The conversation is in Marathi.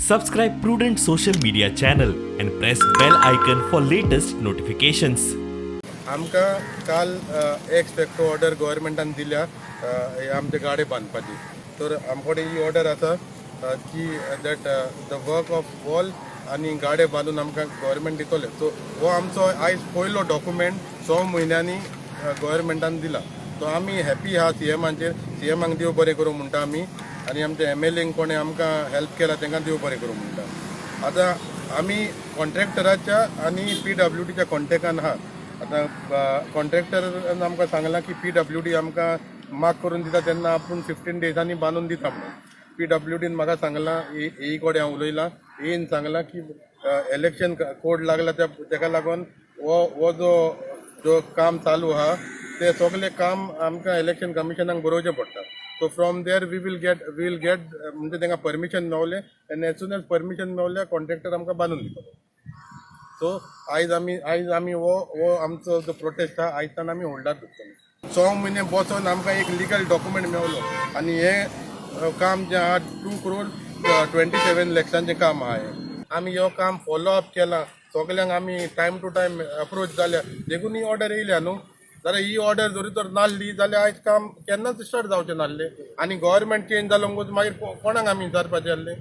Subscribe Prudent social media channel and press bell icon for latest notifications. आमकां काल एक्स फॅक्टो ऑर्डर गव्हर्मेंटान दिल्या आमचे गाडे बांदपाची. तर आमकडे ही ऑर्डर आसा की that the work of wall आनी गाडे बांदून आमकां गव्हर्मेंट दितले. सो हो आमचो आयज पयलो डॉक्युमेंट 6 म्हयन्यांनी गव्हर्मेंटान दिला. सो आमी हॅपी आहा सीएमाक देव बरें करूं म्हणटा आमी, आनी आमच्या MLAंक कोणें आमकां हेल्प केला तांकां देव बरें करूं म्हणटा. आतां आमी कॉन्ट्रॅक्टराच्या आनी PWDच्या कॉन्टॅक्टान आहा. आतां कॉन्ट्रॅक्टरान आमकां सांगलां की PWD आमकां मार्क करून दिता तेन्ना आपूण 15 डेजांनी बांदून दिता म्हणून. PWDन म्हाका सांगलां, ए कडेन हांव उलयलां, एन सांगलां की इलेक्शन कोड लागला तेका लागून हो जो काम चालू आहा ते सगळें काम आमकां इलेक्शन कमिशनाक बरोवचें पडटा. So from there we will get म्हणजे तांकां परमिशन मेवलें, आनी एज सून एज परमिशन मेवल्या कॉन्ट्रॅक्टर आमकां बांदून दितलो. सो आयज आमी हो आमचो जो प्रोटेस्ट आहा आयजच्यान आमी होल्डार दवरतले. 6 म्हयने बसून आमकां एक लिगल डॉक्युमेंट मेवलो, आनी हें काम जें आहा 2,27,00,000चें काम आहा हें. आमी हो काम फॉलो अप केलां, सगल्यांक आमी टायम टू टायम अप्रोच जाल्या, देखून ही ऑर्डर येयल्या न्हू. जाल्यार ही ऑर्डर जरी तर नासली जाल्यार आयज काम केन्नाच स्टार्ट जावचें नासलें, आनी गव्हर्मेंट चेंज जालो म्हणून मागीर कोणाक आमी विचारपाचें आसलें.